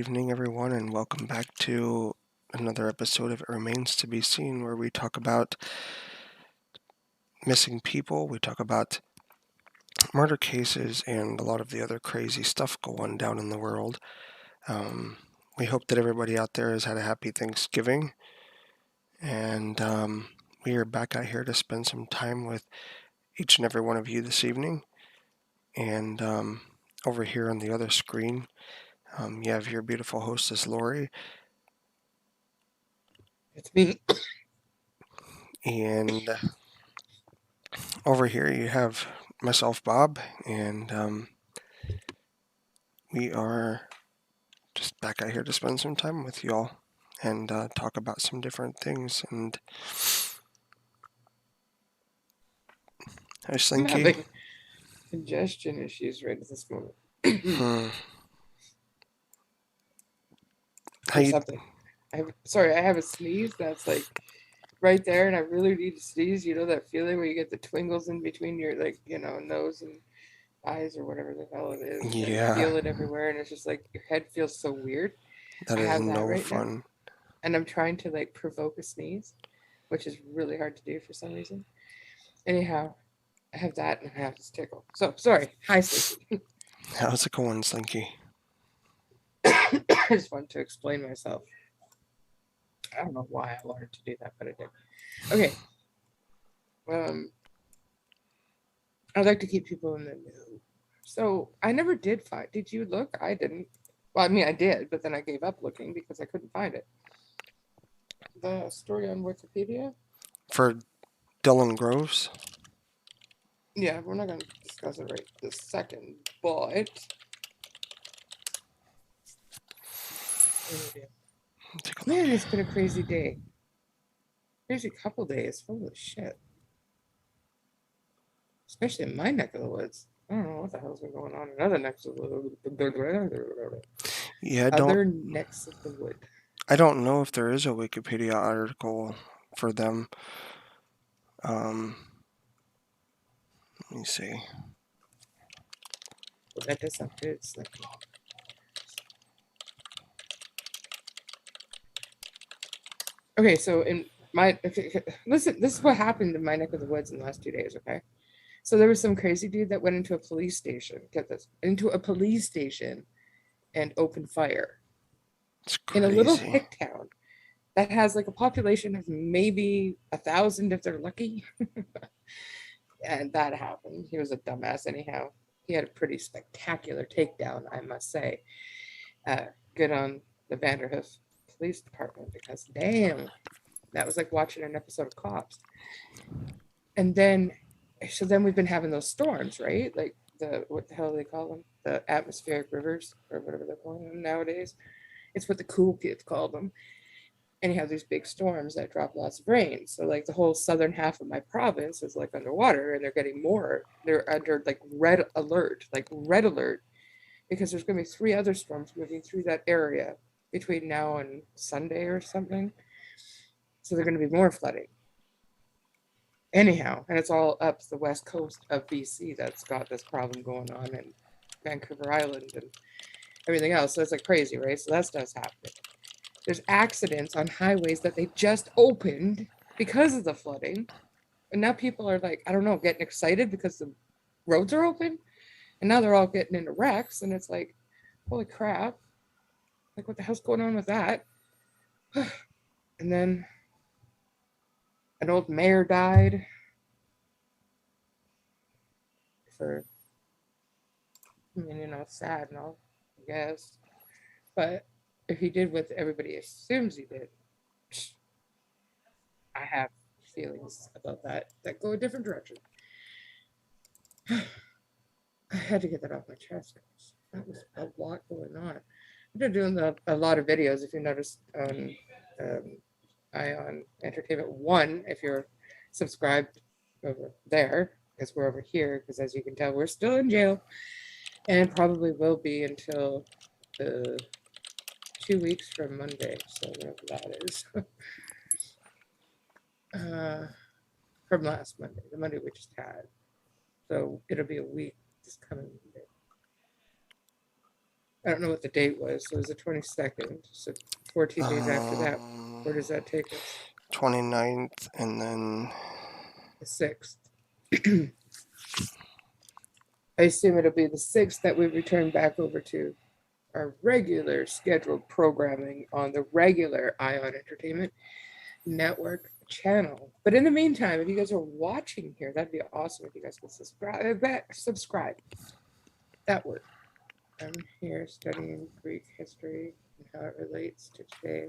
evening, everyone, and welcome back to another episode of It Remains to Be Seen, where we talk about missing people, we talk about murder cases, and a lot of the other crazy stuff going down in the world. We hope that everybody out there has had a happy Thanksgiving, and we are back out here to spend some time with each and every one of you this evening. And over here on the other screen, you have your beautiful hostess, Lori. It's me. And over here you have myself, Bob, and we are just back out here to spend some time with y'all and talk about some different things. And hi, I'm Slinky. having congestion issues right at this moment. How Or you? something. I have a sneeze that's like right there, and I really need to sneeze. You know that feeling where you get the twingles in between your nose and eyes or whatever the hell it is, and you Yeah, feel it everywhere, and it's just like your head feels so weird. that I is have that no right now, fun. and I'm trying to like provoke a sneeze, which is really hard to do for some reason. Anyhow, I have that, and I have this tickle. So sorry. Hi, Sleepy. How's it going, Slinky? I just wanted to explain myself. I don't know why I learned to do that, but I did. Okay. I'd like to keep people in the know. So I never did find. Did you look? I didn't. Well, I mean, I did, but then I gave up looking because I couldn't find it. The story on Wikipedia. For Dylan Groves? Yeah, we're not going to discuss it right this second, but man, it's been a crazy day. Crazy couple days. Holy shit. Especially in my neck of the woods. I don't know what the hell's been going on in other necks of the Yeah, other necks of the wood. I don't know if there is a Wikipedia article for them. Let me see. Well, that does sound good, Slinky. Okay, so in my listen, this is what happened in my neck of the woods in the last 2 days. Okay, so there was some crazy dude that went into a police station. Get this, into a police station and opened fire It's in a little crazy. hick town that has like a population of maybe 1,000 if they're lucky. And that happened. He was a dumbass anyhow. He had a pretty spectacular takedown, I must say. Good on the Vanderhoof Police Department because damn, that was like watching an episode of Cops. And then, so then we've been having those storms, right? Like what the hell do they call them? The atmospheric rivers or whatever they're calling them nowadays. It's what the cool kids call them. And you have these big storms that drop lots of rain. So like the whole southern half of my province is like underwater, and they're getting more. They're under like red alert, because there's going to be 3 other storms moving through that area between now and Sunday or something. So they're going to be more flooding. Anyhow, and it's all up the west coast of BC that's got this problem going on, and Vancouver Island and everything else. So it's like crazy, right? So that stuff's happening. There's accidents on highways that they just opened because of the flooding. And now people are like, I don't know, getting excited because the roads are open. And now they're all getting into wrecks. And it's like, holy crap. Like, what the hell's going on with that? And then an old mayor died for, I mean, sad and all, I guess. But if he did what everybody assumes he did, I have feelings about that go a different direction. I had to get that off my chest. That was a lot going on. I've been doing a lot of videos, if you noticed, on EyeOn Entertainment 1, if you're subscribed over there, because we're over here, because as you can tell, we're still in jail, and probably will be until 2 weeks from Monday, so whatever that is. From last Monday, the Monday we just had. So it'll be a week this coming Monday. I don't know what the date was. So it was the 22nd. So 14 days after that. Um, Where does that take us? 29th, and then The 6th. I assume it'll be the 6th that we return back over to our regular scheduled programming on the regular EyeOn Entertainment Network channel. But in the meantime, if you guys are watching here, that'd be awesome if you guys could subscribe. That would. I'm here studying Greek history and how it relates to today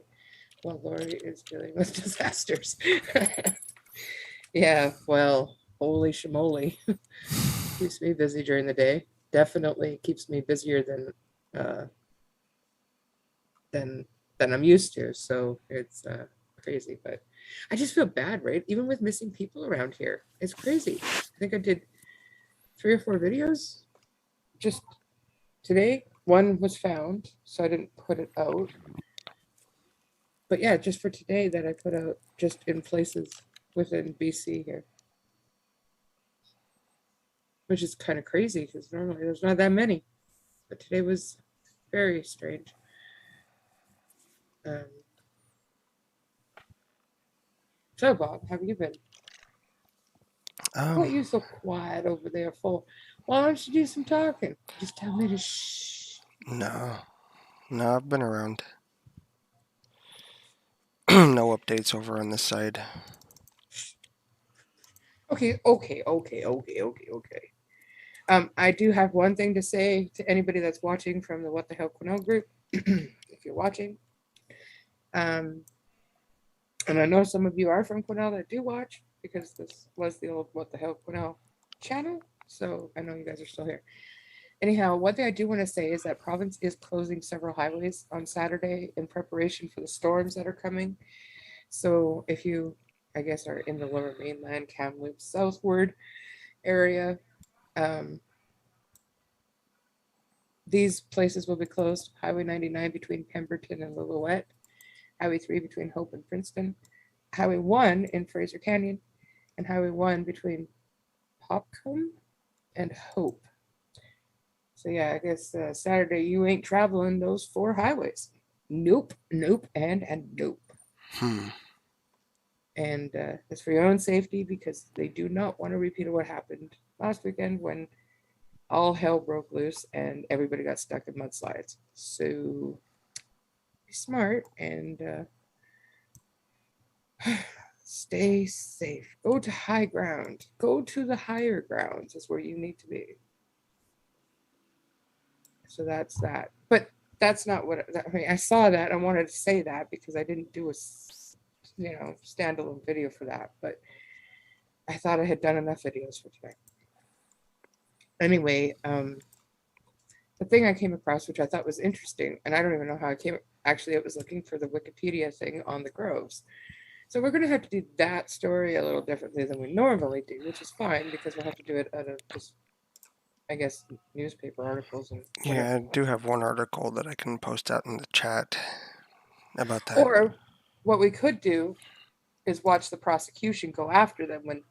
while Lori is dealing with disasters. Yeah, well, holy shamoly. Keeps me busy during the day. Definitely keeps me busier uh, than than I'm used to. So it's crazy, but I just feel bad, right? Even with missing people around here, it's crazy. I think I did 3 or 4 videos just today. One was found, so I didn't put it out. But yeah, just for today that I put out just in places within BC here, which is kind of crazy because normally there's not that many. But today was very strange. Um, so, Bob, how have you been? What um, are you so quiet over there for? Why don't you do some talking? Just tell me to shh. no, no, I've been around. No updates over on this side. Okay. I do have one thing to say to anybody that's watching from the What the Hell Quinell group. If you're watching, um, and I know some of you are from Quinell that do watch because this was the old What the Hell Quinell channel. So I know you guys are still here. Anyhow, one thing I do want to say is that province is closing several highways on Saturday in preparation for the storms that are coming. So if you, I guess, are in the lower mainland, Kamloops southward area, um, these places will be closed. Highway 99 between Pemberton and Lillooet, Highway 3 between Hope and Princeton, Highway 1 in Fraser Canyon, and Highway 1 between Popcombe and Hope. So yeah, I guess Saturday you ain't traveling those 4 highways. Nope, and nope. Hmm. And it's for your own safety because they do not want to repeat of what happened last weekend when all hell broke loose and everybody got stuck in mudslides. So be smart and stay safe. Go to high ground. Go to the higher grounds is where you need to be. So that's that. But that's not what I mean. I saw that. I wanted to say that because I didn't do a standalone video for that. But I thought I had done enough videos for today. Anyway, the thing I came across, which I thought was interesting, and I don't even know how I came. Actually, it was looking for the Wikipedia thing on the groves. So we're going to have to do that story a little differently than we normally do, which is fine because we'll have to do it out of just, I guess, newspaper articles and Yeah, whatever. I do have one article that I can post out in the chat about that. Or what we could do is watch the prosecution go after them when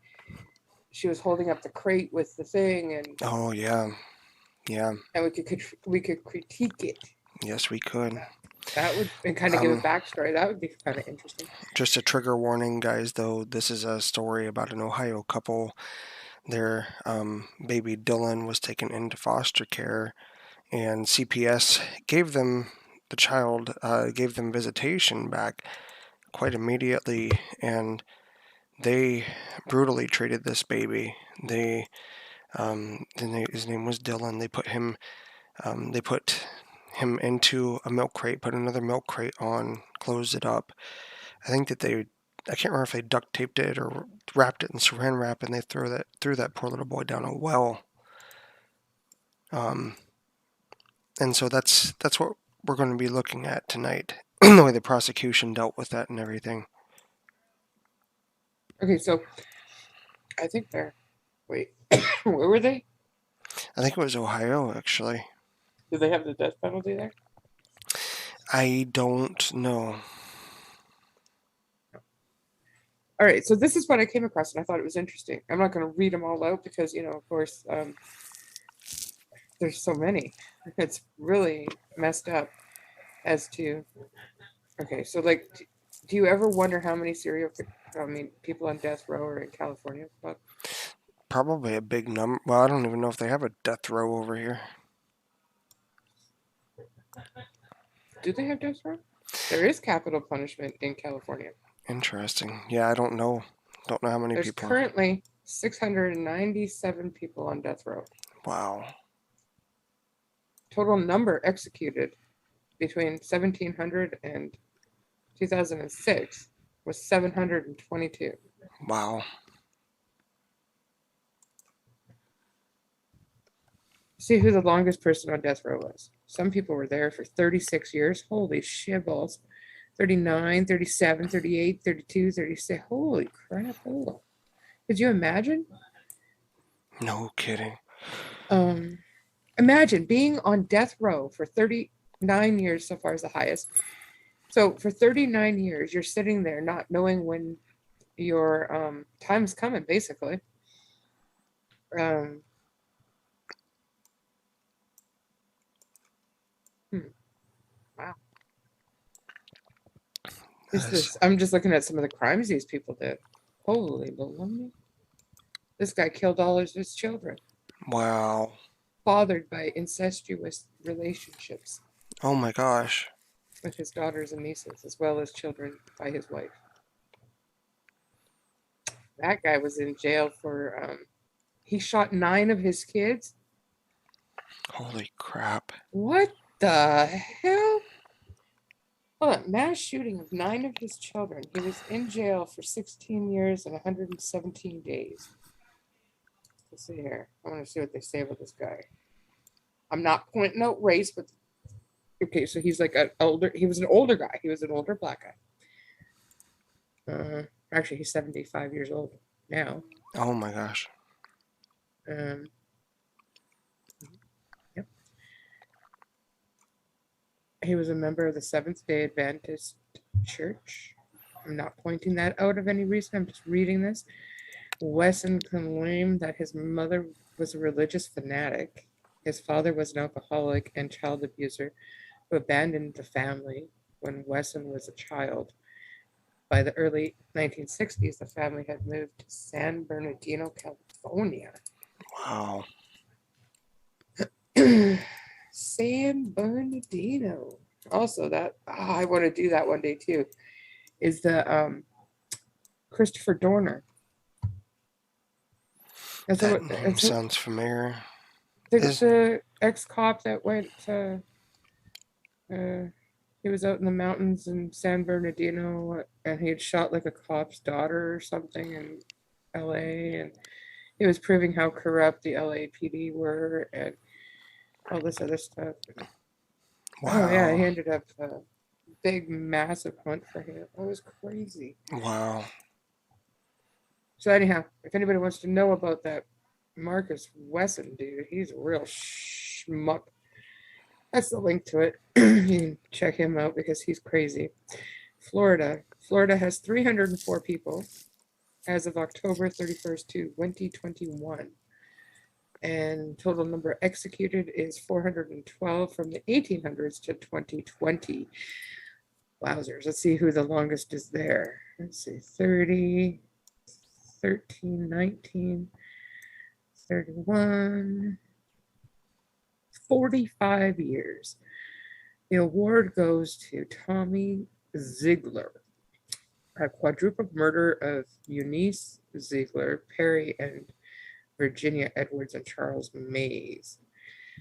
she was holding up the crate with the thing, Oh yeah, yeah, and we could critique it. yes we could. That would and kind of give a Um, backstory. That would be kind of interesting. just a trigger warning, guys. Though this is a story about an Ohio couple. Their baby Dylan was taken into foster care, and CPS gave them the child, gave them visitation back quite immediately, and they brutally treated this baby. His name was Dylan. They put him into a milk crate, put another milk crate on, closed it up. I think that I can't remember if they duct taped it or wrapped it in saran wrap, and they threw that poor little boy down a well. Um, and so that's what we're going to be looking at tonight, the way the prosecution dealt with that and everything. Okay, so I think they're wait, where were they? I think it was Ohio, actually. Did they have the death penalty there? I don't know. All right, so this is what I came across, and I thought it was interesting. I'm not going to read them all out because, of course, there's so many. It's really messed up as to okay. So like, do you ever wonder how many I mean, people on death row are in California? But Probably a big number. Well, I don't even know if they have a death row over here. do they have death row? There is capital punishment in California. Interesting. Yeah, I don't know. Don't know how many There's people are. currently 697 people on death row. Wow. Total number executed between 1700 and 2006 was 722. Wow. See who the longest person on death row was. Some people were there for 36 years. Holy shitballs. 39, 37, 38, 32, 36. Holy crap. Hold on. Could you imagine? No kidding. Um, Imagine being on death row for 39 years so far as the highest. So for 39 years, you're sitting there not knowing when your time's coming, basically. Um, wow. That Is is this? I'm just looking at some of the crimes these people did. Holy baloney. This guy killed all of his children, wow. fathered by incestuous relationships Oh my gosh. with his daughters and nieces, as well as children by his wife. That guy was in jail for, he shot 9 of his kids. Holy crap. What the hell? Hold on, mass shooting of 9 of his children. He was in jail for 16 years and 117 days. Let's see here. I want to see what they say about this guy. I'm not pointing out race, but okay, so he's like he was an older guy. He was an older black guy. Actually, he's 75 years old now. Oh my gosh. Um, yep. He was a member of the Seventh day Adventist Church. I'm not pointing that out of any reason. I'm just reading this. Wesson claimed that his mother was a religious fanatic. His father was an alcoholic and child abuser who abandoned the family when Wesson was a child. By the early 1960s, the family had moved to San Bernardino, California. Wow. San Bernardino. Also, that I want to do that one day too. Is the Christopher Dorner? That name sounds familiar. The ex cop that went to. He was out in the mountains in San Bernardino, and he had shot like a cop's daughter or something in L.A. And he was proving how corrupt the LAPD were and all this other stuff. Oh yeah, he Wow. ended up a big, massive hunt for him. That was crazy. Wow. So anyhow, if anybody wants to know about that Marcus Wesson dude, he's a real schmuck. That's the link to it. You can check him out because he's crazy. Florida. Florida has 304 people as of October 31st, 2021. And total number executed is 412 from the 1800s to 2020. Wowzers. Let's see who the longest is there. Let's see, 30, 13, 19, 31, 45 years. The award goes to Tommy Ziegler. A quadruple murder of Eunice Ziegler, Perry, and Virginia Edwards and Charles Mays.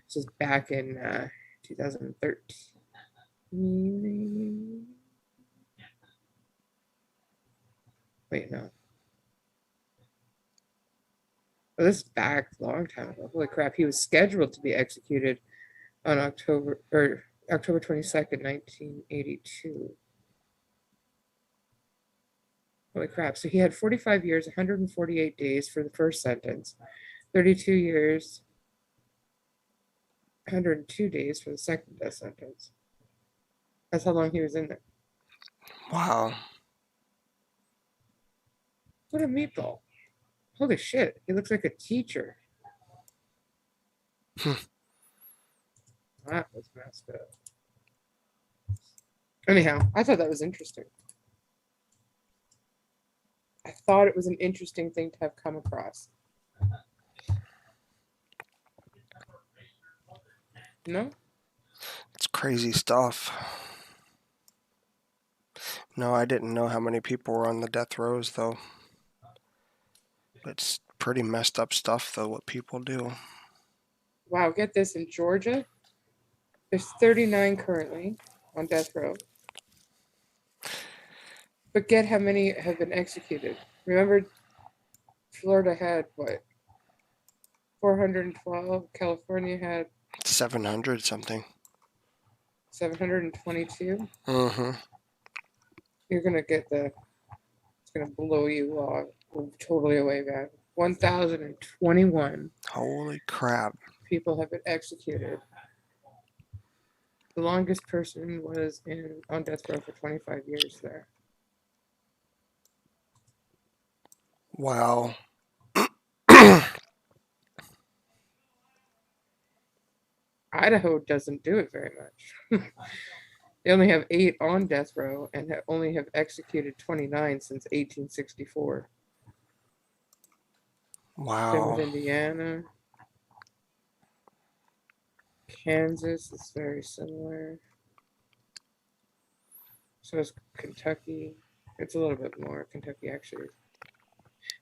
This was back in 2013. Wait, no. Oh, this is back a long time ago. Holy crap. He was scheduled to be executed on October 22nd, 1982. Holy crap. So he had 45 years, 148 days for the first sentence, 32 years, 102 days for the second death sentence. That's how long he was in there. Wow. What a meatball. Holy shit. He looks like a teacher. That was messed up. Anyhow, I thought that was interesting. I thought it was an interesting thing to have come across. No? It's crazy stuff. No, I didn't know how many people were on the death rows, though. It's pretty messed up stuff, though, what people do. Wow, get this, in Georgia, there's 39 currently on death row. But get how many have been executed. Remember, Florida had what? 412. California had 700 something. 722. Mm-hmm. You're going to get it's going to blow you off totally away, man. 1,021 Holy crap. people have been executed. The longest person was on death row for 25 years there. Wow. Idaho doesn't do it very much. They only have 8 on death row and only have executed 29 since 1864. Same with Wow. Indiana. Kansas is very similar. So is Kentucky. It's a little bit more. Kentucky actually.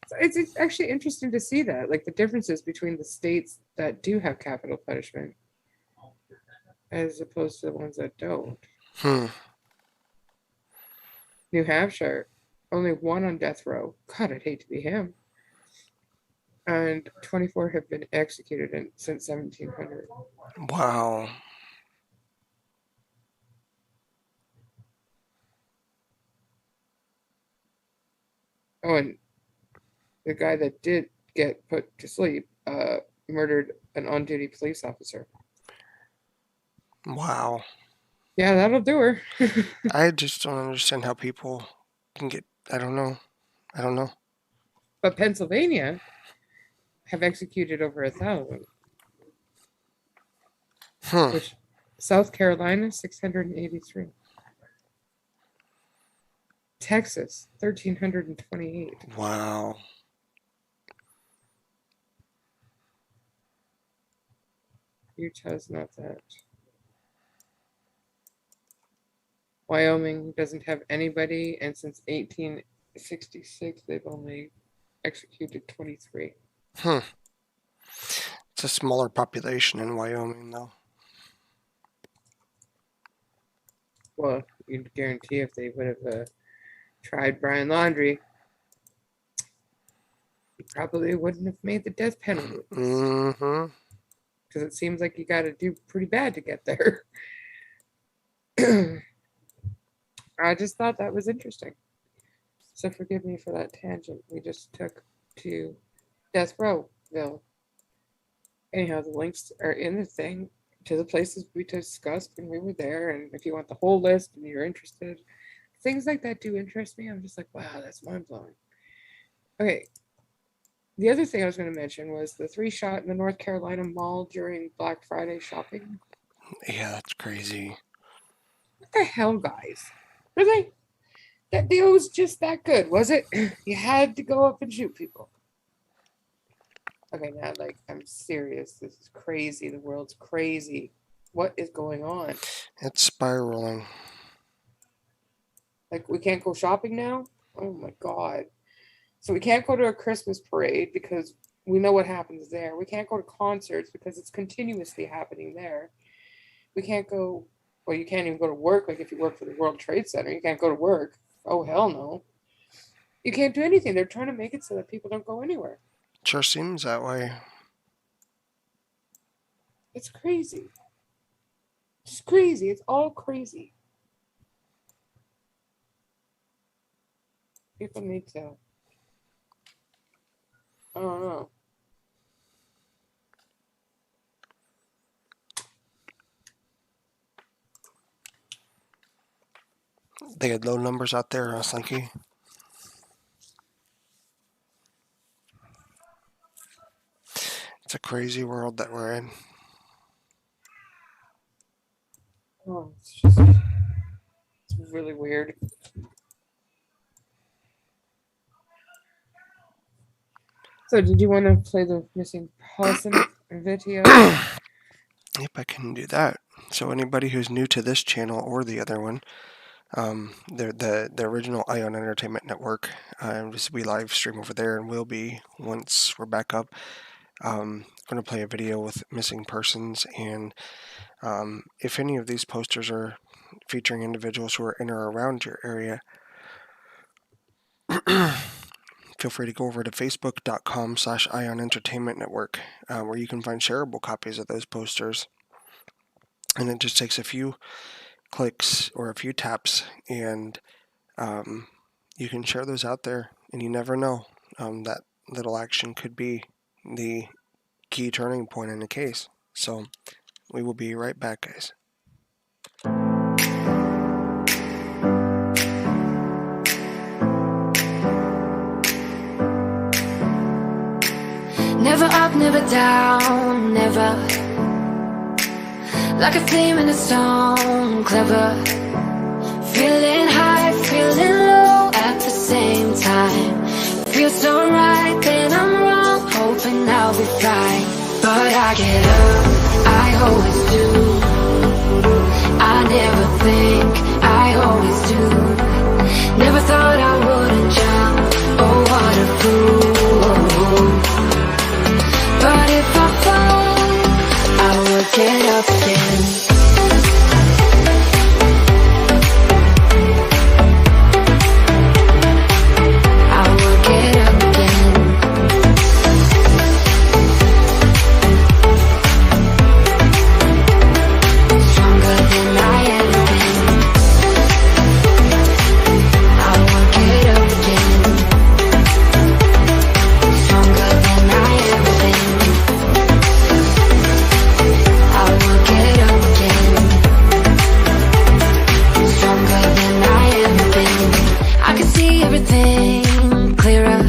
So it's actually interesting to see that, like the differences between the states that do have capital punishment as opposed to the ones that don't. Hmm. New Hampshire, only 1 on death row. God, I'd hate to be him. And 24 have been executed since 1700. Wow. Oh, and the guy that did get put to sleep murdered an on-duty police officer. Wow. Yeah, that'll do her. I just don't understand how people can get. I don't know. I don't know. But Pennsylvania have executed over 1,000, Hmm. which South Carolina 683, Texas 1,328, Wow. Utah's not that. Wyoming doesn't have anybody, and since 1866 they've only executed 23. Hmm. It's a smaller population in Wyoming, though. Well, you'd guarantee if they would have tried Brian Laundrie, he probably wouldn't have made the death penalty. Mm-hmm. Because it seems like you got to do pretty bad to get there. I just thought that was interesting. So forgive me for that tangent we just took to Death Rowville. Anyhow, the links are in the thing to the places we discussed when we were there. And if you want the whole list and you're interested, things like that do interest me. I'm just like, wow, that's mind blowing. Okay. The other thing I was going to mention was the 3 shot in the North Carolina mall during Black Friday shopping. Yeah, that's crazy. What the hell, guys? Really? That deal was just that good, was it? You had to go up and shoot people. Okay, now, like, I'm serious. This is crazy. The world's crazy. What is going on? It's spiraling. Like, we can't go shopping now? Oh my God. So we can't go to a Christmas parade because we know what happens there. We can't go to concerts because it's continuously happening there. We can't go, well, you can't even go to work. Like, if you work for the World Trade Center, you can't go to work. Oh, hell no. You can't do anything. They're trying to make it so that people don't go anywhere. Sure seems that way. It's crazy. It's crazy. It's all crazy. People need to, I don't know. They had low numbers out there, Slinky. It's a crazy world that we're in. Oh, it's really weird. So, did you want to play the missing person video? Yep, I can do that. So anybody who's new to this channel or the other one, the original EyeOn Entertainment Network, we live stream over there, and will be once we're back up. I'm going to play a video with missing persons, and if any of these posters are featuring individuals who are in or around your area, feel free to go over to facebook.com/EyeOn Entertainment Network, where you can find shareable copies of those posters. And it just takes a few clicks or a few taps, and you can share those out there, and you never know. That little action could be the key turning point in a case. So we will be right back, guys. Never up, never down, never. Like a flame in a stone, clever. Feeling high, feeling low at the same time. Feels so right, then I'm wrong, hoping I'll be fine. But I get up, I always do. I never think, I always do. Never thought I wouldn't jump, oh what a fool. But if I fall, I will get up again. I will get up again. Stronger than I ever been. I will get up again. Stronger than I ever been. I will get up again. Stronger than I ever been. I can see everything clearer.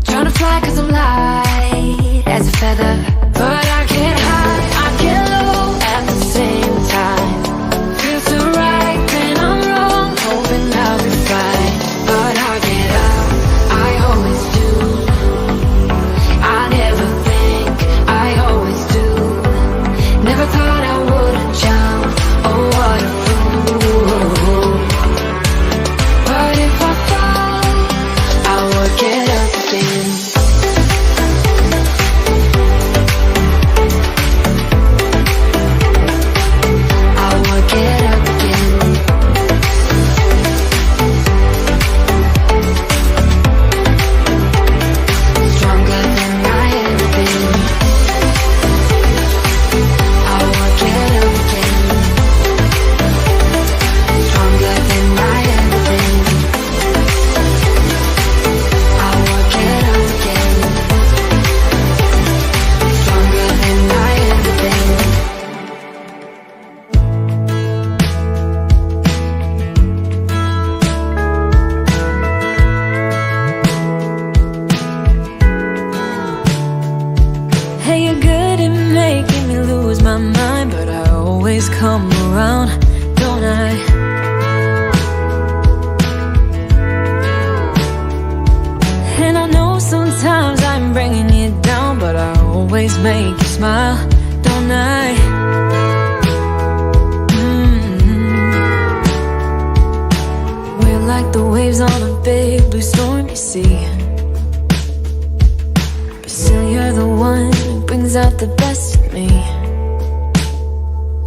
Trying to fly 'cause I'm light as a feather. But I get high, I get low at the same time. Feels so right, then I'm wrong, hoping I'll be fine. But I get up, I always do. I never think, I always do. Never thought I wouldn't jump, oh what a fool. But if I fall, I will get up again. I will get up again. Stronger than I ever been. I will get up again. Stronger than I ever been. I will get up again. Stronger than I ever been. Hey, you're good at making me lose my mind, but I always come around, don't I? And I know sometimes I'm bringing you down, but I always make you smile, don't I? We're like the waves on a big blue stormy sea. But still you're the one who brings out the best in me.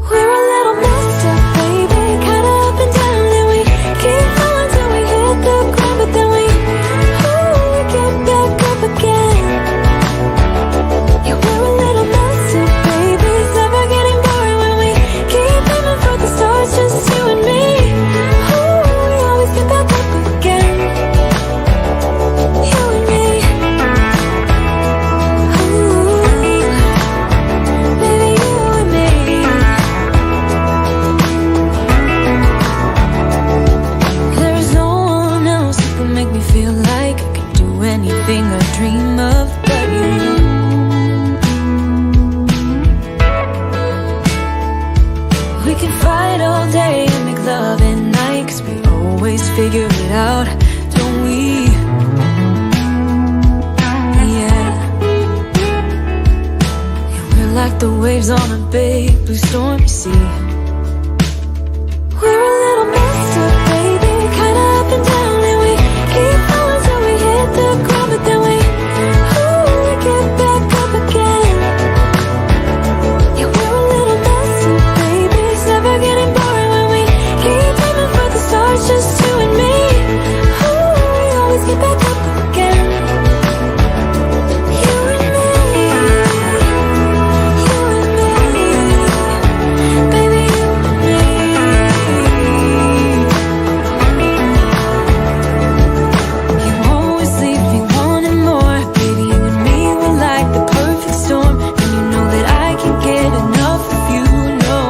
We're a little messed up, baby, kinda up and down, and we keep falling till we hit the ground, but then we get back up again. Yeah, we're a little messed up, baby, it's never getting boring when we keep aiming for the stars, just you and me. We always get back up again. You and me. like the waves on a big blue stormy sea. We're a little messed up, baby, kinda up and down, and we keep falling till we hit the ground, but then we get back up again. Yeah, we're a little messed up, baby, it's never getting boring when we keep aiming for the stars, just you and me. We always get back up again. You and me, baby, you and me. You always leave me wanting more, baby. You and me, we're like the perfect storm, and you know that I can't get enough of you, no.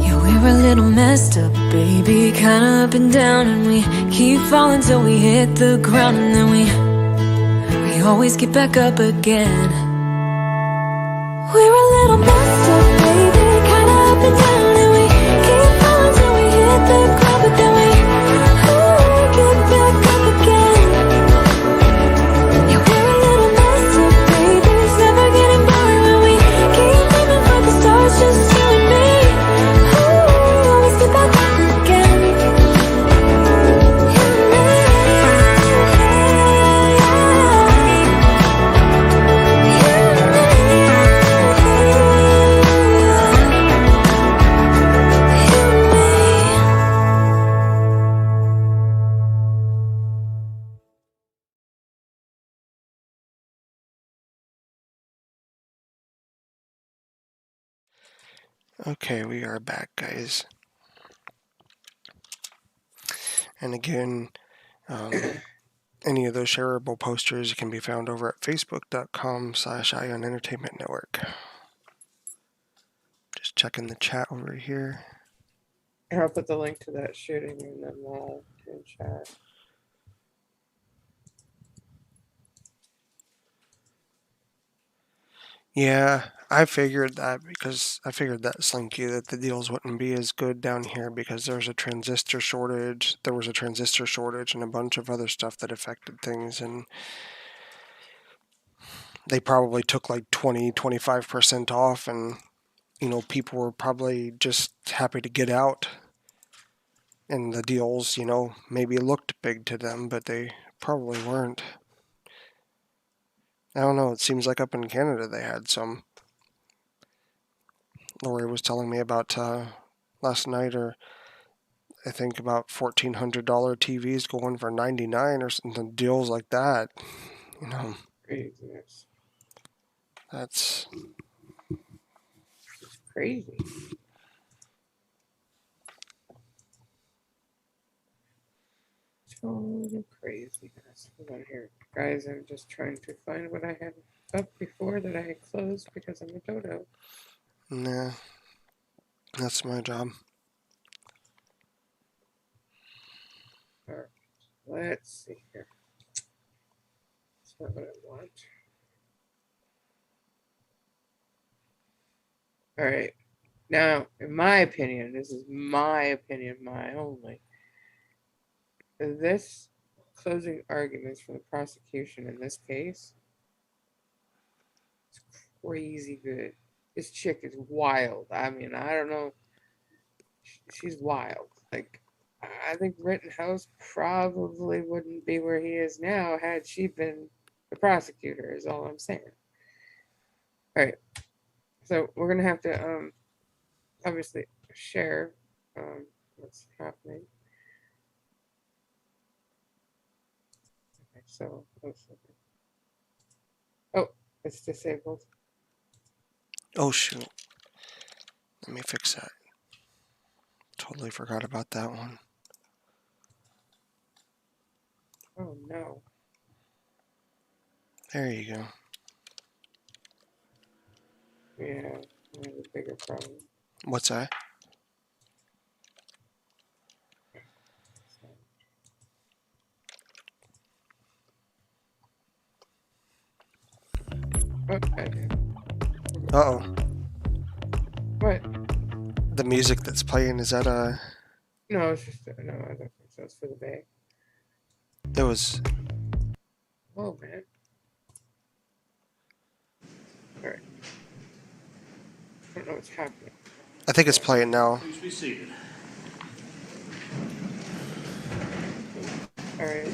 Yeah, we're a little messed up, baby, kinda up and down, and we keep falling till we hit the ground, and then we always get back up again. We're a little messed up, baby, kinda up and down, and we keep falling till we hit the ground, but then we get back up again. Yeah, we're a little messed up, baby, it's never getting boring when we keep aiming for the stars, just you and me. Always get back up again. You and me. Okay, we are back, guys. And again, any of those shareable posters can be found over at facebook.com/EyeOn Entertainment Network. Just checking the chat over here. I'll put the link to that shooting in the mall in chat. Yeah, I figured that because I figured that, Slinky, that the deals wouldn't be as good down here because there's a transistor shortage. There was a transistor shortage and a bunch of other stuff that affected things, and they probably took like 20-25% off, and people were probably just happy to get out. And the deals, maybe looked big to them, but they probably weren't. I don't know, it seems like up in Canada they had some. Lori was telling me about last night, or I think about $1,400 TVs going for $99 or something, deals like that. Craziness. That's Crazy. Total craziness. Hold on here. Guys, I'm just trying to find what I had up before that I had closed because I'm a dodo. nah, that's my job. Alright, let's see here. That's not what I want. Alright. Now, in my opinion, this is my opinion, my only. This closing arguments from the prosecution in this case is crazy good. This chick is wild. I mean, I don't know. She's wild. Like, I think Rittenhouse probably wouldn't be where he is now had she been the prosecutor, is all I'm saying. All right. So we're going to have to obviously share what's happening. Okay, so oh, it's disabled. Oh, shoot. Let me fix that. Totally forgot about that one. Oh, no. There you go. Yeah, I have a bigger problem. What's that? Okay. Uh-oh. What? The music that's playing, is that No, it's just, no, I don't think so. It's for the bag. It was... Oh, man. All right. I don't know what's happening. I think it's playing now. Please be seated. All right.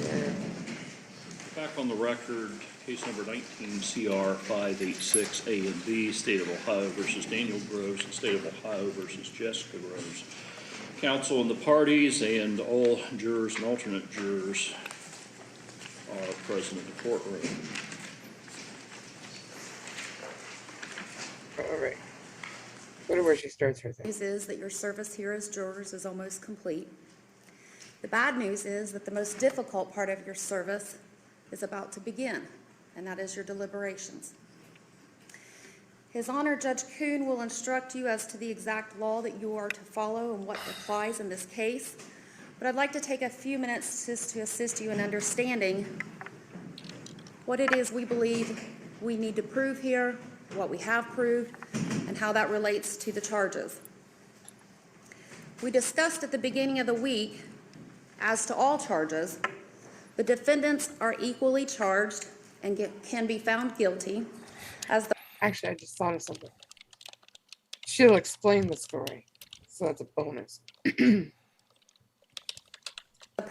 Back on the record, case number 19 CR 586 A and B, State of Ohio versus Daniel Groves and State of Ohio versus Jessica Groves. Counsel and the parties and all jurors and alternate jurors are present in the courtroom. All right. Go to where she starts her thing. The news is that your service here as jurors is almost complete. The bad news is that the most difficult part of your service is about to begin, and that is your deliberations. His Honor, Judge Kuhn will instruct you as to the exact law that you are to follow and what applies in this case, but I'd like to take a few minutes just to assist you in understanding what it is we believe we need to prove here, what we have proved, and how that relates to the charges. We discussed at the beginning of the week, as to all charges, the defendants are equally charged and can be found guilty as the Actually, I just thought of something. She'll explain the story, so that's a bonus.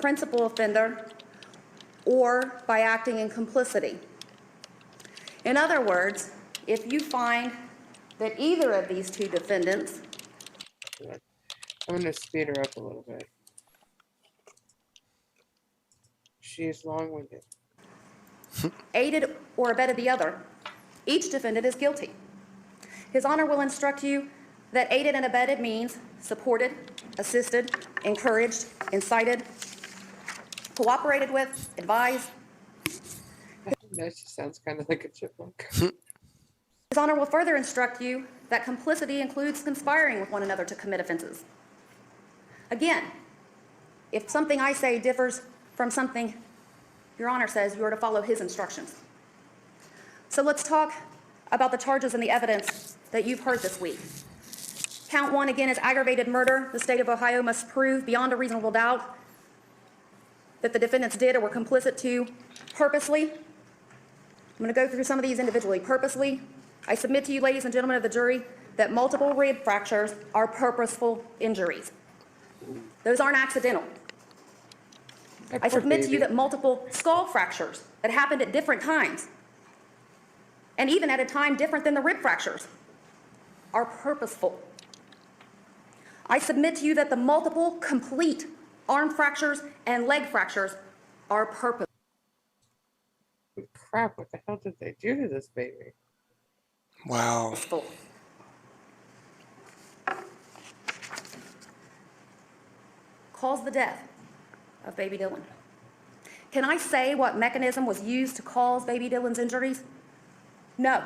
principal offender or by acting in complicity. In other words, if you find that either of these two defendants I'm going to speed her up a little bit. She's long-winded. aided or abetted the other, each defendant is guilty. His Honor will instruct you that aided and abetted means supported, assisted, encouraged, incited, cooperated with, advised. That just sounds kind of like a chipmunk. His Honor will further instruct you that complicity includes conspiring with one another to commit offenses. Again, if something I say differs from something Your Honor says, you are to follow his instructions. So let's talk about the charges and the evidence that you've heard this week. Count 1, again, is aggravated murder. The state of Ohio must prove beyond a reasonable doubt that the defendants did or were complicit to purposely. I'm going to go through some of these individually. Purposely, I submit to you, ladies and gentlemen of the jury, that multiple rib fractures are purposeful injuries. Those aren't accidental. I submit to you that multiple skull fractures that happened at different times, and even at a time different than the rib fractures, are purposeful. I submit to you that the multiple complete arm fractures and leg fractures are purposeful. Crap, what the hell did they do to this baby? Wow. Caused the death of baby Dylan. Can I say what mechanism was used to cause baby Dylan's injuries? No.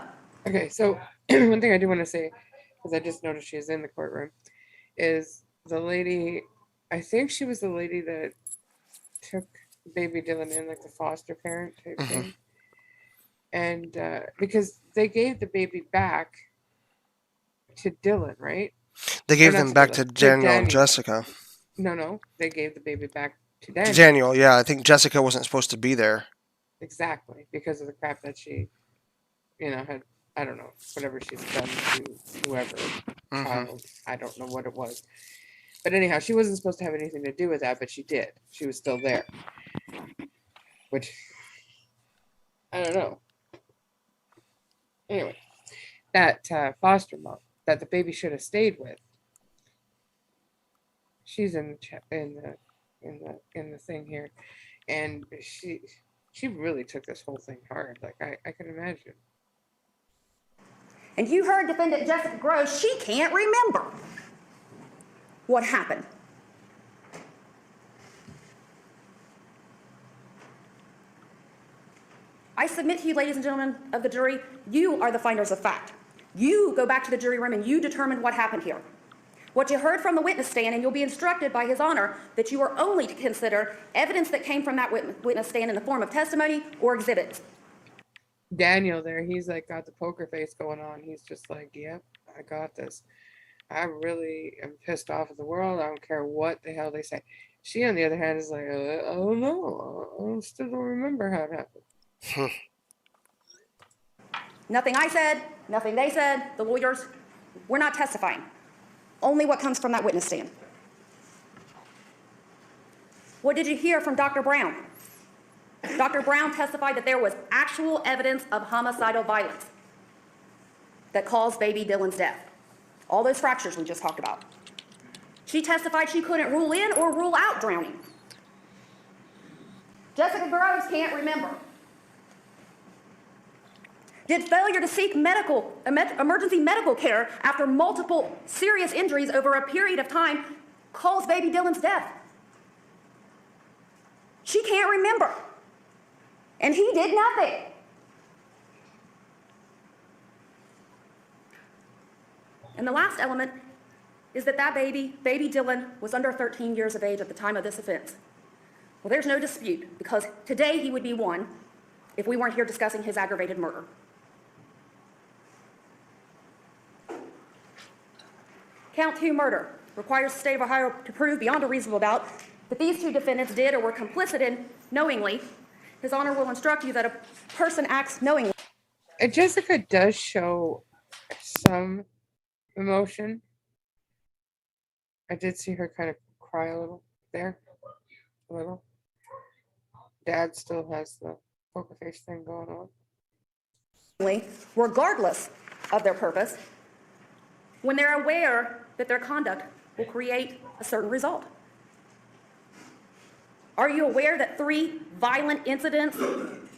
Okay, so one thing I do want to say, because I just noticed she is in the courtroom, is the lady, I think she was the lady that took baby Dylan in, like the foster parent type thing. And because they gave the baby back to Dylan, right? They gave Or not them back Dylan, to Daniel and Daniel. Jessica. No, they gave the baby back to To Daniel. Daniel, yeah. I think Jessica wasn't supposed to be there. Exactly, because of the crap that she, had, I don't know, whatever she's done to whoever, child, I don't know what it was. But anyhow, she wasn't supposed to have anything to do with that, but she did. She was still there. Which, I don't know. Anyway, that foster mom that the baby should have stayed with, she's in the thing here, and she really took this whole thing hard. Like I can imagine. And you heard defendant Jessica Groves, she can't remember what happened. I submit to you, ladies and gentlemen of the jury, you are the finders of fact. You go back to the jury room and you determine what happened here. What you heard from the witness stand, and you'll be instructed by His Honor that you are only to consider evidence that came from that witness stand in the form of testimony or exhibits. Daniel there, he's like got the poker face going on. He's just like, yep, I got this. I really am pissed off at the world. I don't care what the hell they say. She, on the other hand, is like, I don't know. I still don't remember how it happened. Nothing I said, nothing they said, the lawyers, we're not testifying. Only what comes from that witness stand. What did you hear from Dr. Brown? Dr. Brown testified that there was actual evidence of homicidal violence that caused baby Dylan's death. All those fractures we just talked about. She testified she couldn't rule in or rule out drowning. Jessica Groves can't remember. Did failure to seek emergency medical care after multiple serious injuries over a period of time cause baby Dylan's death? She can't remember. And he did nothing. And the last element is that baby Dylan, was under 13 years of age at the time of this offense. Well, there's no dispute, because today he would be one if we weren't here discussing his aggravated murder. Count 2 murder requires the state of Ohio to prove beyond a reasonable doubt that these two defendants did or were complicit in knowingly. His Honor will instruct you that a person acts knowingly. Jessica does show some emotion. I did see her kind of cry a little there. A little. Dad still has the poker face thing going on. Regardless of their purpose, when they're aware that their conduct will create a certain result. Are you aware that 3 violent incidents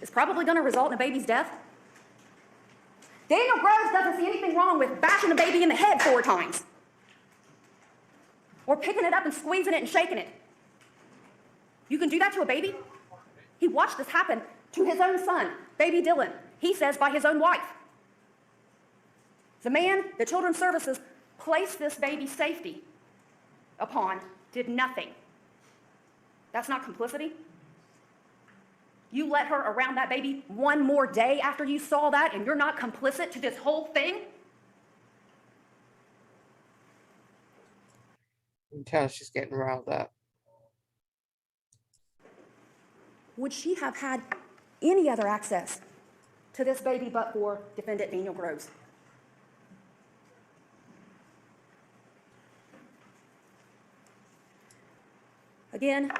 is probably going to result in a baby's death? Daniel Groves doesn't see anything wrong with bashing a baby in the head 4 times. Or picking it up and squeezing it and shaking it. You can do that to a baby? He watched this happen to his own son, baby Dylan. He says by his own wife. The man that Children's Services placed this baby's safety upon did nothing. That's not complicity. You let her around that baby one more day after you saw that, and you're not complicit to this whole thing? You can tell she's getting riled up. Would she have had any other access to this baby but for defendant Daniel Groves? Again,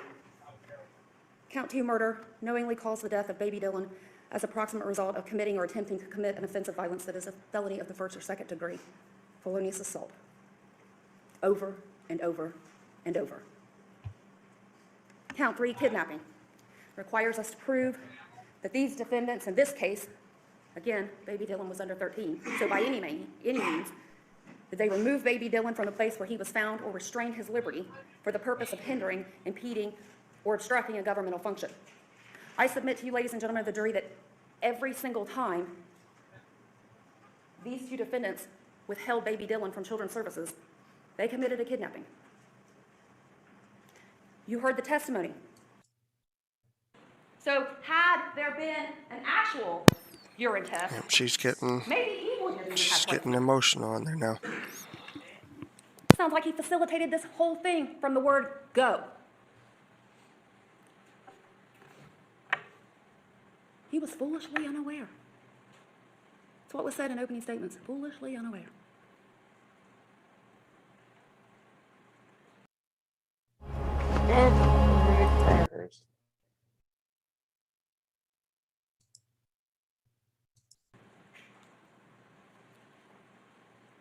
count 2 murder knowingly caused the death of baby Dylan as a proximate result of committing or attempting to commit an offense of violence that is a felony of the 1st or 2nd degree, felonious assault, over and over and over. Count 3, kidnapping, requires us to prove that these defendants, in this case, again, baby Dylan was under 13, so by any means, that they remove baby Dylan from the place where he was found or restrain his liberty for the purpose of hindering, impeding, or obstructing a governmental function. I submit to you, ladies and gentlemen of the jury, that every single time these 2 defendants withheld baby Dylan from Children's Services, they committed a kidnapping. You heard the testimony. So had there been an actual urine test, She's getting maybe he wouldn't have even she's had getting emotional in there now. Sounds like he facilitated this whole thing from the word go. He was foolishly unaware. That's what was said in opening statements, foolishly unaware. Crackers.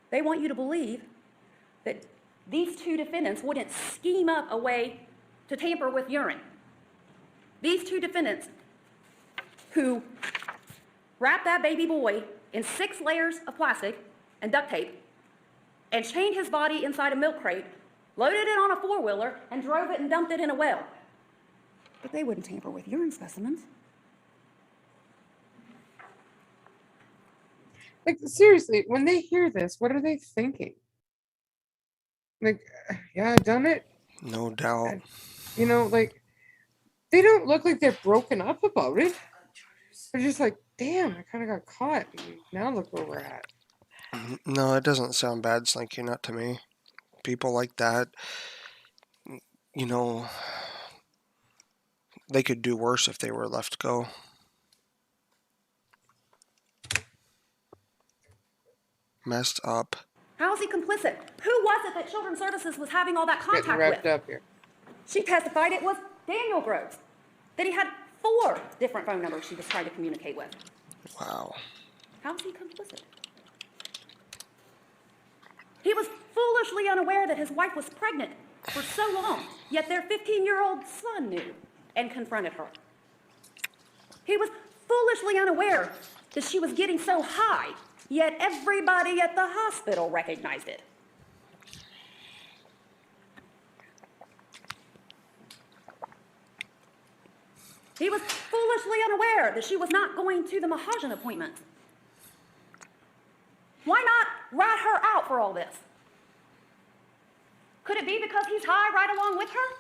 They want you to believe that these 2 defendants wouldn't scheme up a way to tamper with urine. These 2 defendants who wrapped that baby boy in 6 layers of plastic and duct tape and chained his body inside a milk crate, loaded it on a 4-wheeler, and drove it and dumped it in a well. But they wouldn't tamper with urine specimens. Like, seriously, when they hear this, what are they thinking? Like, yeah, I done it. No doubt. You know, like, they don't look like they're broken up about it. They're just like, damn, I kind of got caught. Now look where we're at. No, it doesn't sound bad, Slinky, not to me. People like that, you know, they could do worse if they were left go. Messed up. How is he complicit? Who was it that Children's Services was having all that Getting contact wrapped with? up here. She testified it was Daniel Groves, that he had 4 different phone numbers she was trying to communicate with. Wow. How is he complicit? He was foolishly unaware that his wife was pregnant for so long, yet their 15-year-old son knew and confronted her. He was foolishly unaware that she was getting so high, yet everybody at the hospital recognized it. He was foolishly unaware that she was not going to the Mahajan appointment. Why not rat her out for all this? Could it be because he's high right along with her?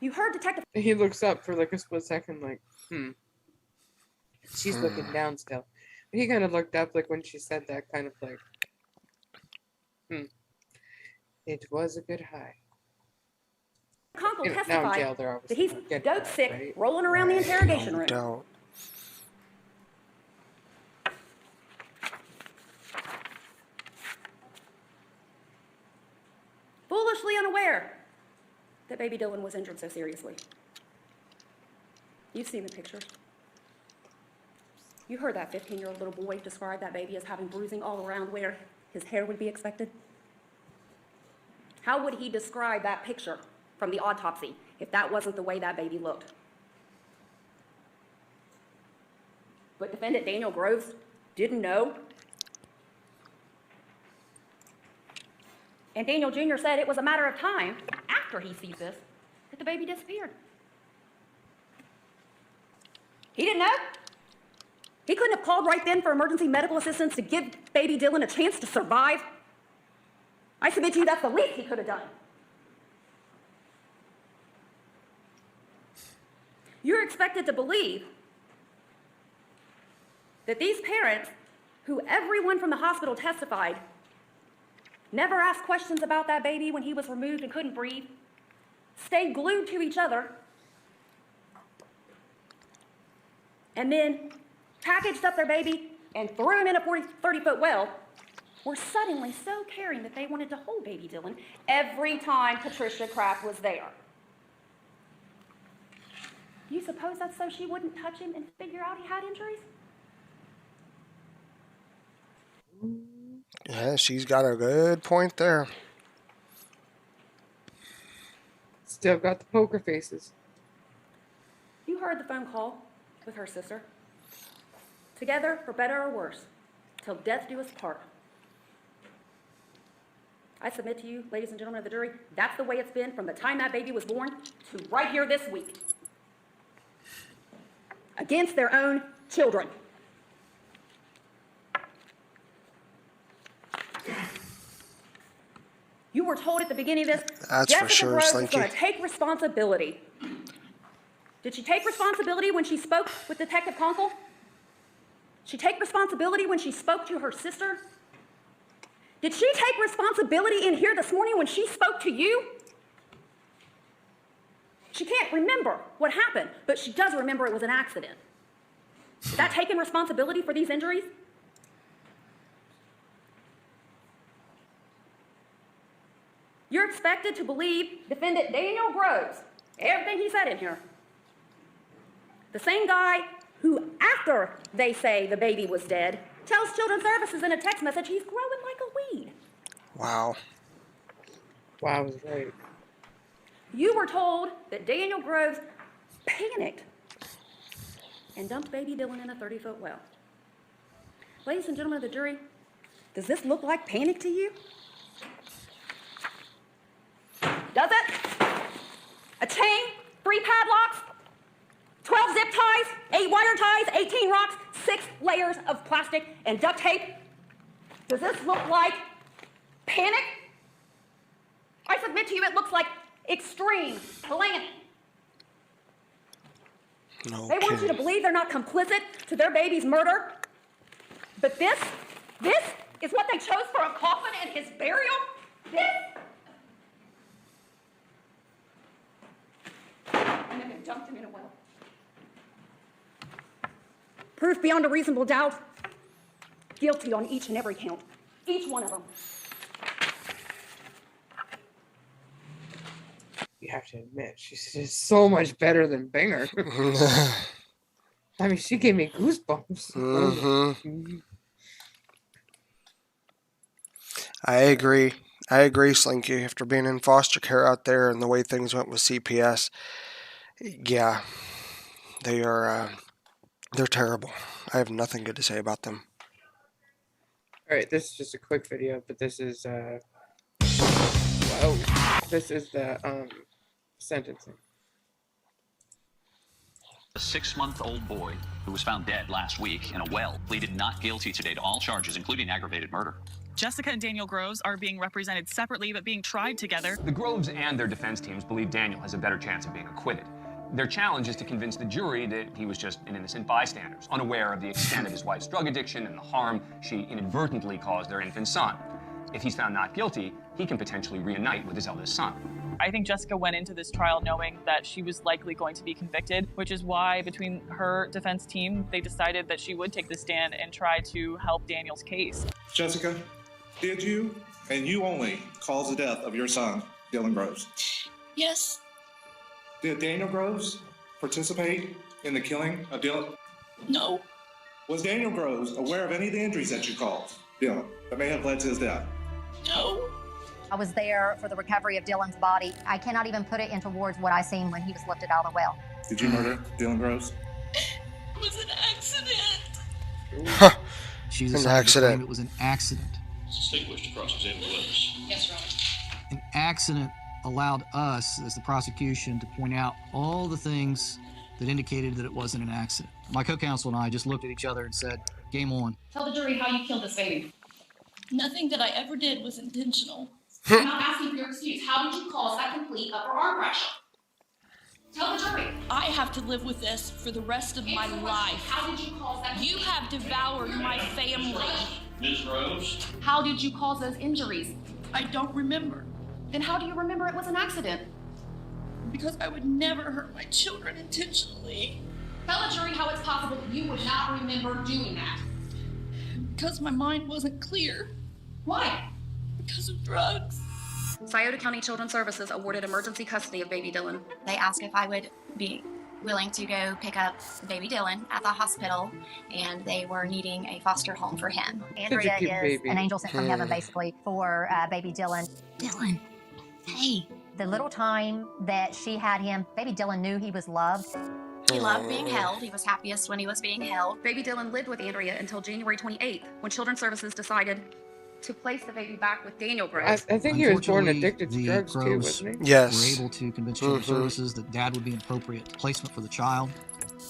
You heard Detective... He looks up for like a split second, like, She's looking down still. But he kind of looked up, like when she said that, kind of like, It was a good high. Conkle Now in testified jail, they're that obviously he's not getting dope that, sick, right? rolling around the interrogation No room. doubt. Foolishly unaware that baby Dylan was injured so seriously. You've seen the pictures. You heard that 15-year-old little boy describe that baby as having bruising all around where his hair would be expected. How would he describe that picture from the autopsy if that wasn't the way that baby looked? But defendant Daniel Groves didn't know. And Daniel Jr. said it was a matter of time after he sees this that the baby disappeared. He didn't know. He couldn't have called right then for emergency medical assistance to give baby Dylan a chance to survive. I submit to you that's the least he could have done. You're expected to believe that these parents, who everyone from the hospital testified, never asked questions about that baby when he was removed and couldn't breathe, stayed glued to each other, and then packaged up their baby and threw him in a 30-foot well, were suddenly so caring that they wanted to hold baby Dylan every time Patricia Kraft was there. Do you suppose that's so she wouldn't touch him and figure out he had injuries? Yeah, she's got a good point there. Still got the poker faces. You heard the phone call with her sister. Together, for better or worse, till death do us part. I submit to you, ladies and gentlemen of the jury, that's the way it's been from the time that baby was born to right here this week. Against their own children. You were told at the beginning of this, That's for Jessica sure, Groves is Slinky. going to take responsibility. Did she take responsibility when she spoke with Detective Conkle? She take responsibility when she spoke to her sister? Did she take responsibility in here this morning when she spoke to you? She can't remember what happened, but she does remember it was an accident. Is that taking responsibility for these injuries? You're expected to believe defendant Daniel Groves, everything he said in here. The same guy who, after they say the baby was dead, tells Children's Services in a text message he's growing like a weed. Wow. Wow, I was right. You were told that Daniel Groves panicked and dumped baby Dylan in a 30-foot well. Ladies and gentlemen of the jury, does this look like panic to you? Does it? A chain, 3 padlocks, 12 zip ties, 8 wire ties, 18 rocks, 6 layers of plastic and duct tape. Does this look like panic? I submit to you it looks like extreme planning. No They want you to kidding. believe they're not complicit to their baby's murder. But this is what they chose for a coffin and his burial? This? And then they dumped him in a well. proof beyond a reasonable doubt, guilty on each and every count. Each one of them. You have to admit, she's just so much better than Binger. I mean, she gave me goosebumps. Mm-hmm. I agree, Slinky. After being in foster care out there and the way things went with CPS, yeah, they're terrible. I have nothing good to say about them. All right, this is just a quick video, but this is whoa, this is the sentencing. A 6-month-old boy who was found dead last week in a well pleaded not guilty today to all charges, including aggravated murder. Jessica and Daniel Groves are being represented separately but being tried together. The Groves and their defense teams believe Daniel has a better chance of being acquitted. Their challenge is to convince the jury that he was just an innocent bystander, unaware of the extent of his wife's drug addiction and the harm she inadvertently caused their infant son. If he's found not guilty, he can potentially reunite with his eldest son. I think Jessica went into this trial knowing that she was likely going to be convicted, which is why between her defense team, they decided that she would take the stand and try to help Daniel's case. Jessica, did you, and you only, cause the death of your son, Dylan Groves? Yes. Did Daniel Groves participate in the killing of Dylan? No. Was Daniel Groves aware of any of the injuries that you caused Dylan that may have led to his death? No. I was there for the recovery of Dylan's body. I cannot even put it into words what I seen when he was lifted out of the well. Did you murder Dylan Groves? It was an accident. She's an accident. It was an accident. Distinguished cross-examined witness. Yes, Your Honor. An accident allowed us, as the prosecution, to point out all the things that indicated that it wasn't an accident. My co-counsel and I just looked at each other and said, game on. Tell the jury how you killed this baby. Nothing that I ever did was intentional. I'm not asking for your excuse. How did you cause that complete upper arm fracture? Tell the jury. I have to live with this for the rest of my life. How did you cause that? You have devoured my family. Ms. Groves? How did you cause those injuries? I don't remember. Then how do you remember it was an accident? Because I would never hurt my children intentionally. Tell the jury how it's possible that you would not remember doing that. Because my mind wasn't clear. Why? Because of drugs. Scioto County Children's Services awarded emergency custody of baby Dylan. They asked if I would be willing to go pick up baby Dylan at the hospital, and they were needing a foster home for him. Andrea is an angel sent from heaven, basically, for baby Dylan. Dylan, hey. The little time that she had him, baby Dylan knew he was loved. He loved being held. He was happiest when he was being held. Baby Dylan lived with Andrea until January 28th, when Children's Services decided to place the baby back with Daniel Groves. I think he was born addicted to drugs too, wasn't he? Yes. Were able to convince Children's Services that dad would be an appropriate placement for the child,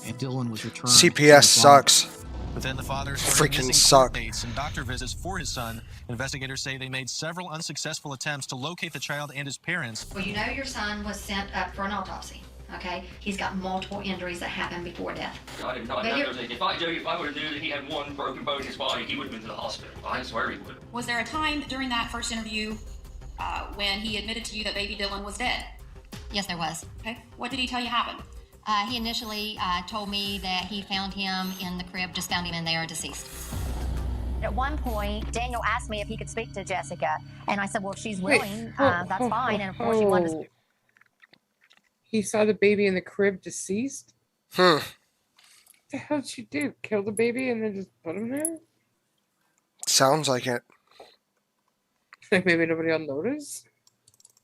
and Dylan was returned. CPS sucks. But then the father Freaking suck. dates and doctor visits for his son. Investigators say they made several unsuccessful attempts to locate the child and his parents. Well, you know your son was sent up for an autopsy, okay? He's got multiple injuries that happened before death. I didn't know if I would have knew that he had one broken bone in his body, he would have been to the hospital. I swear he would. Was there a time during that first interview when he admitted to you that baby Dylan was dead? Yes, there was. Okay. What did he tell you happened? He initially told me that he found him in the crib, just found him in there deceased. At one point, Daniel asked me if he could speak to Jessica, and I said, well, if she's willing, that's fine. And of course, he wanted to. He saw the baby in the crib deceased? What the hell did you do? Kill the baby and then just put him there? Sounds like it. Like maybe nobody will notice?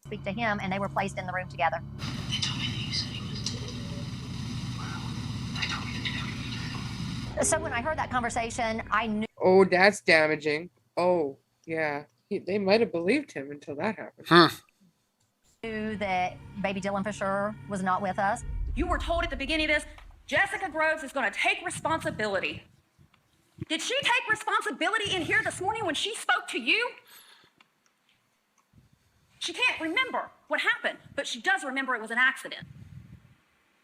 Speak to him, and they were placed in the room together. So when I heard that conversation, I knew. Oh, that's damaging. Oh, yeah. They might have believed him until that happened. Knew that baby Dylan for sure was not with us. You were told at the beginning of this, Jessica Groves is going to take responsibility. Did she take responsibility in here this morning when she spoke to you? She can't remember what happened, but she does remember it was an accident.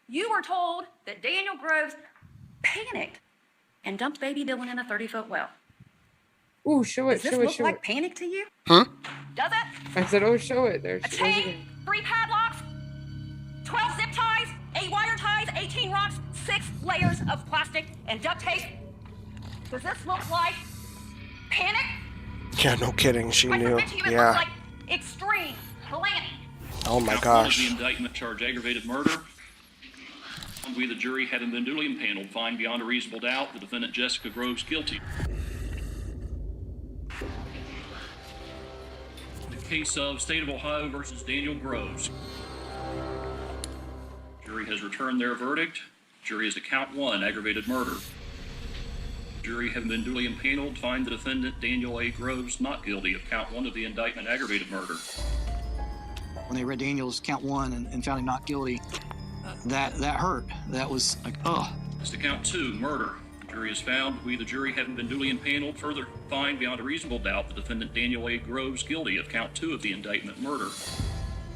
You were told that Daniel Groves panicked and dumped baby Dylan in a 30-foot well. Ooh, show it, Does this show it, look show like it. panic to you? Huh? Does it? I said, oh, show it. There A she goes chain, again. 3 padlocks, 12 zip ties, 8 wire ties, 18 rocks, 6 layers of plastic and duct tape. Does this look like panic? Yeah, no kidding. She I knew. submit to you it Yeah. looks like extreme planning. Oh my Count one of gosh. the indictment charge aggravated murder. We, the jury, having been duly impaneled, find beyond a reasonable doubt the defendant Jessica Groves guilty. The case of State of Ohio versus Daniel Groves. Jury has returned their verdict. Jury is to count 1, aggravated murder. Jury, having been duly impaneled, find the defendant Daniel A. Groves not guilty of count 1 of the indictment, aggravated murder. When they read Daniel's count 1 and found him not guilty, that hurt. That was like, oh. As to count 2, murder. The jury has found, we, the jury, having been duly impaneled, further find beyond a reasonable doubt the defendant Daniel A. Groves guilty of count 2 of the indictment, murder.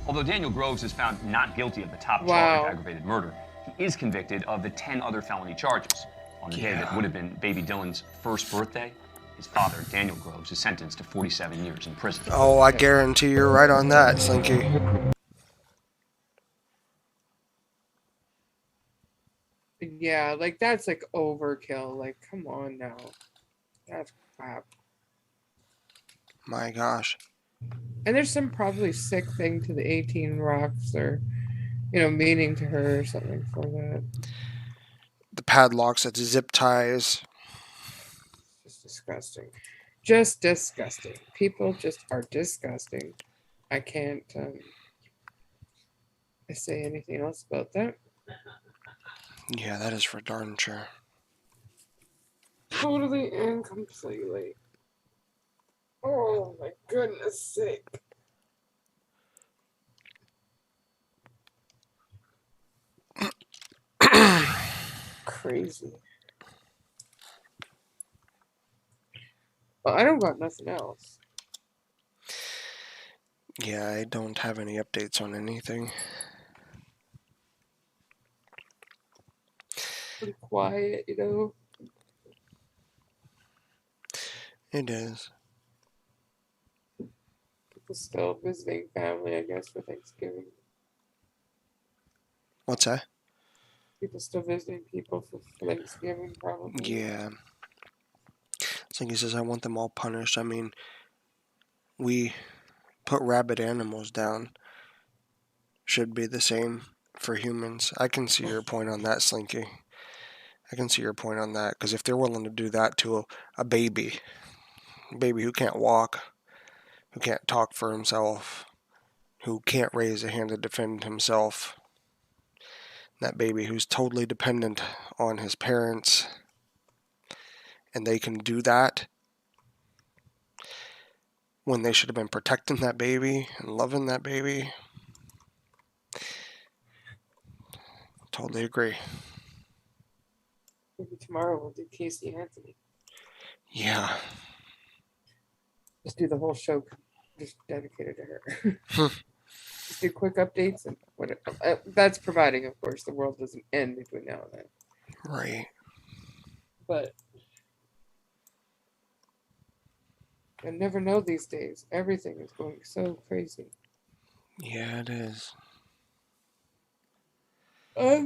Although Daniel Groves is found not guilty of the top Wow. charge, aggravated murder, he is convicted of the 10 other felony charges. On the day that would have been baby Dylan's first birthday, his father, Daniel Groves, is sentenced to 47 years in prison. Oh, I guarantee you're right on that, Slinky. Yeah, like that's like overkill. Like, come on now. That's crap. My gosh. And there's some probably sick thing to the 18 rocks or, meaning to her or something for that. The padlocks, the zip ties. Just disgusting. Just disgusting. People just are disgusting. I can't say anything else about that. Yeah, that is for darn sure. Totally and completely. Oh my goodness sake. Crazy. Well, I don't got nothing else. Yeah, I don't have any updates on anything. Pretty quiet, It is. People still visiting family, I guess, for Thanksgiving. What's that? People still visiting people for Thanksgiving, probably. Yeah. Slinky says, I want them all punished. I mean, we put rabid animals down. Should be the same for humans. I can see your point on that, Slinky. I can see your point on that. Because if they're willing to do that to a baby who can't walk, who can't talk for himself, who can't raise a hand to defend himself, that baby who's totally dependent on his parents, and they can do that when they should have been protecting that baby and loving that baby. Totally agree. Maybe tomorrow we'll do Casey Anthony. Yeah. Just do the whole show just dedicated to her. Just do quick updates and what. That's providing, of course, the world doesn't end between now and then. Right. But I never know these days. Everything is going so crazy. Yeah, it is. Oh,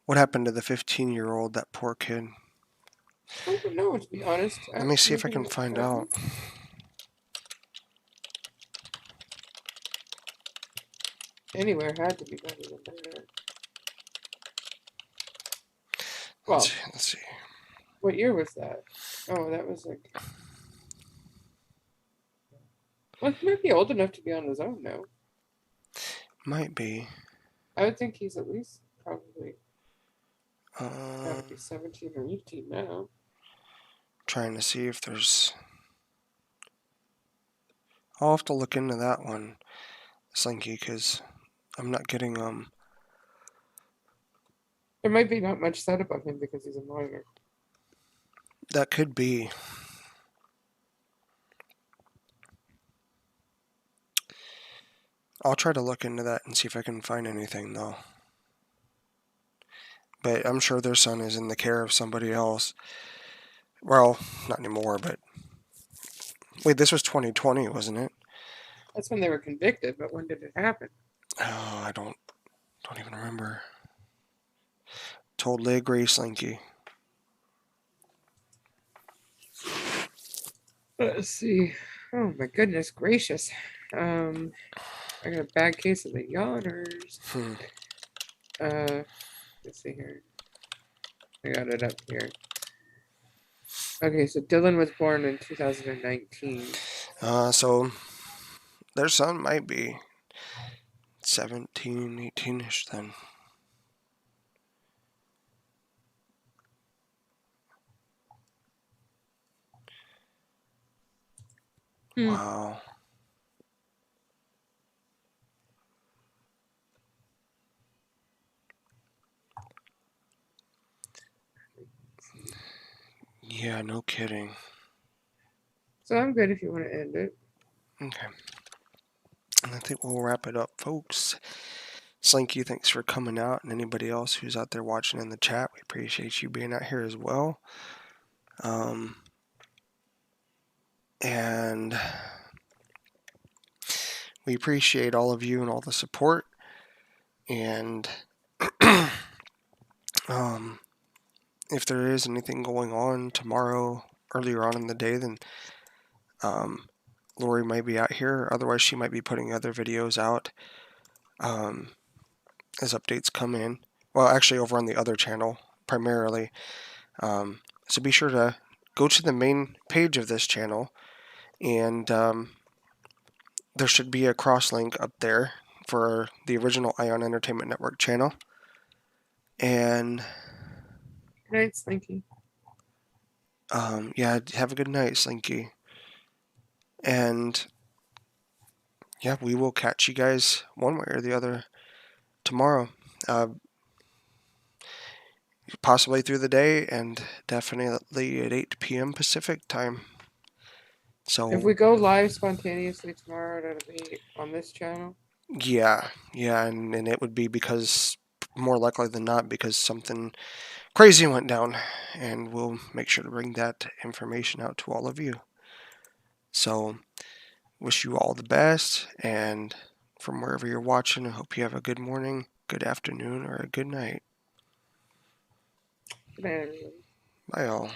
What happened to the 15-year-old, that poor kid? I don't know, to be honest. Let me see if I can find out. Anywhere had to be better than that. Well, Let's see. What year was that? Oh, that was like. Well, he might be old enough to be on his own now. Might be. I would think he's at least probably. Gotta be 17 or 18 now. Trying to see if there's. I'll have to look into that one, Slinky, because I'm not getting There might be not much said about him because he's a minor. That could be. I'll try to look into that and see if I can find anything, though. But I'm sure their son is in the care of somebody else. Well, not anymore, but... Wait, this was 2020, wasn't it? That's when they were convicted, but when did it happen? Oh, I don't even remember. Totally agree, Slinky. Let's see. Oh my goodness gracious. I got a bad case of the yawners. Let's see here. I got it up here. Okay, so Dylan was born in 2019. So their son might be 17, 18-ish then. Wow. Yeah, no kidding. So I'm good if you want to end it. Okay. And I think we'll wrap it up, folks. Slinky, thanks for coming out, and anybody else who's out there watching in the chat, we appreciate you being out here as well. And we appreciate all of you and all the support. And if there is anything going on tomorrow, earlier on in the day, then Lori might be out here. Otherwise, she might be putting other videos out as updates come in. Well, actually, over on the other channel, primarily. So be sure to go to the main page of this channel, and there should be a cross link up there for the original EyeOn Entertainment Network channel. And good night, Slinky. Yeah, have a good night, Slinky. And yeah, we will catch you guys one way or the other tomorrow. Possibly through the day, and definitely at 8 p.m. Pacific time. So if we go live spontaneously tomorrow, it'll be on this channel. Yeah, and it would be because, more likely than not, because something crazy went down, and we'll make sure to bring that information out to all of you. So, wish you all the best, and from wherever you're watching, I hope you have a good morning, good afternoon, or a good night. Good night, everyone. Bye, all.